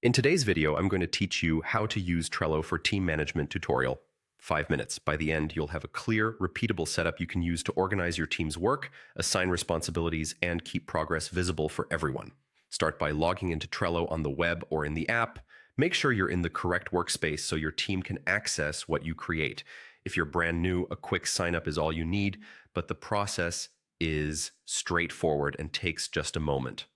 In today's video, I'm going to teach you how to use Trello for team management tutorial. 5 minutes. By the end, you'll have a clear, repeatable setup you can use to organize your team's work, assign responsibilities, and keep progress visible for everyone. Start by logging into Trello on the web or in the app. Make sure you're in the correct workspace so your team can access what you create. If you're brand new, a quick sign up is all you need, but the process is straightforward and takes just a moment.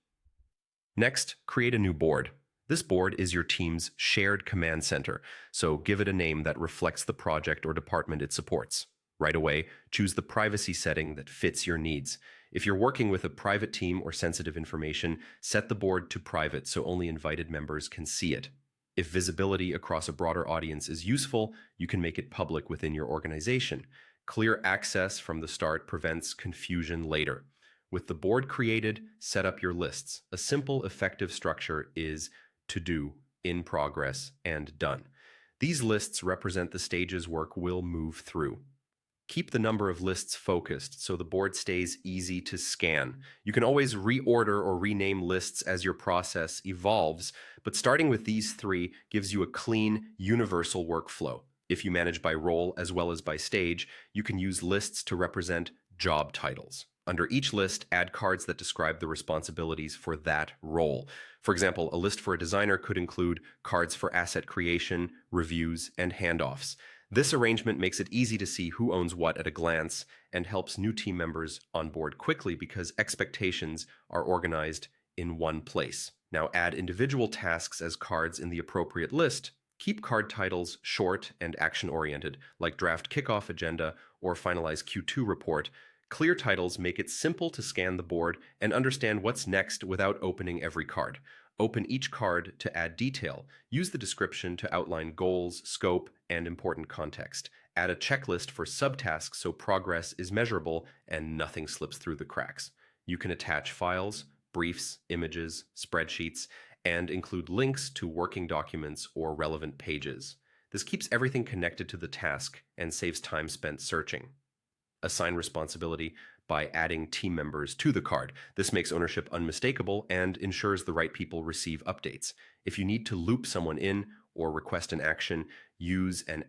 Next, create a new board. This board is your team's shared command center, so give it a name that reflects the project or department it supports. Right away, choose the privacy setting that fits your needs. If you're working with a private team or sensitive information, set the board to private so only invited members can see it. If visibility across a broader audience is useful, you can make it public within your organization. Clear access from the start prevents confusion later. With the board created, set up your lists. A simple, effective structure is to do, in progress, and done. These lists represent the stages work will move through. Keep the number of lists focused so the board stays easy to scan. You can always reorder or rename lists as your process evolves, but starting with these three gives you a clean, universal workflow. If you manage by role as well as by stage, you can use lists to represent job titles. Under each list, add cards that describe the responsibilities for that role. For example, a list for a designer could include cards for asset creation, reviews, and handoffs. This arrangement makes it easy to see who owns what at a glance and helps new team members on board quickly because expectations are organized in one place. Now add individual tasks as cards in the appropriate list. Keep card titles short and action-oriented, like draft kickoff agenda or finalize Q2 report. Clear titles make it simple to scan the board and understand what's next without opening every card. Open each card to add detail. Use the description to outline goals, scope, and important context. Add a checklist for subtasks so progress is measurable and nothing slips through the cracks. You can attach files, briefs, images, spreadsheets, and include links to working documents or relevant pages. This keeps everything connected to the task and saves time spent searching. Assign responsibility by adding team members to the card. This makes ownership unmistakable and ensures the right people receive updates. If you need to loop someone in or request an action, use an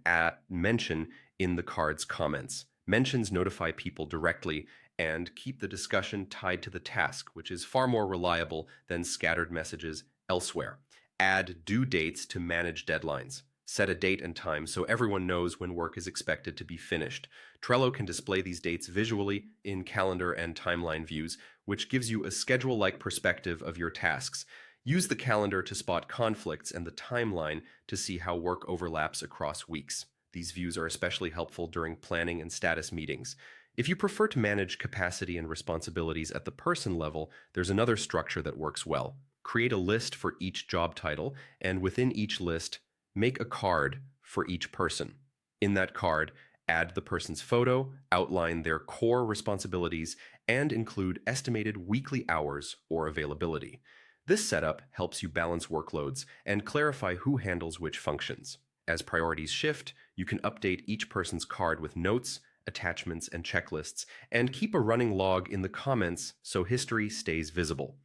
mention in the card's comments. Mentions notify people directly and keep the discussion tied to the task, which is far more reliable than scattered messages elsewhere. Add due dates to manage deadlines. Set a date and time so everyone knows when work is expected to be finished. Trello can display these dates visually in calendar and timeline views, which gives you a schedule-like perspective of your tasks. Use the calendar to spot conflicts and the timeline to see how work overlaps across weeks. These views are especially helpful during planning and status meetings. If you prefer to manage capacity and responsibilities at the person level, there's another structure that works well. Create a list for each job title, and within each list, make a card for each person. In that card, add the person's photo, outline their core responsibilities, and include estimated weekly hours or availability. This setup helps you balance workloads and clarify who handles which functions. As priorities shift, you can update each person's card with notes, attachments, and checklists, and keep a running log in the comments so history stays visible.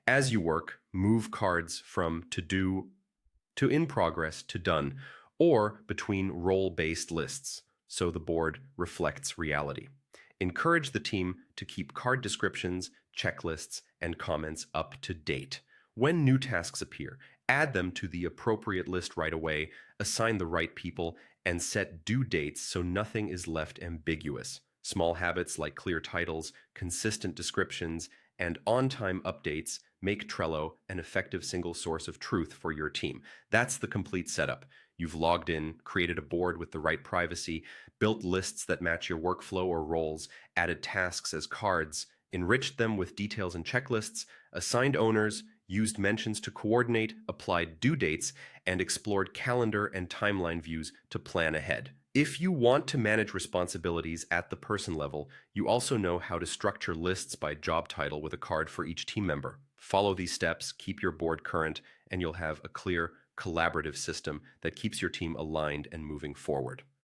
As you work, move cards from to do to in progress to done, or between role-based lists, so the board reflects reality. Encourage the team to keep card descriptions, checklists, and comments up to date. When new tasks appear, add them to the appropriate list right away, assign the right people, and set due dates so nothing is left ambiguous. Small habits like clear titles, consistent descriptions, and on-time updates make Trello an effective single source of truth for your team. That's the complete setup. You've logged in, created a board with the right privacy, built lists that match your workflow or roles, added tasks as cards, enriched them with details and checklists, assigned owners, used mentions to coordinate, applied due dates, and explored calendar and timeline views to plan ahead. If you want to manage responsibilities at the person level, you also know how to structure lists by job title with a card for each team member. Follow these steps, keep your board current, and you'll have a clear, collaborative system that keeps your team aligned and moving forward.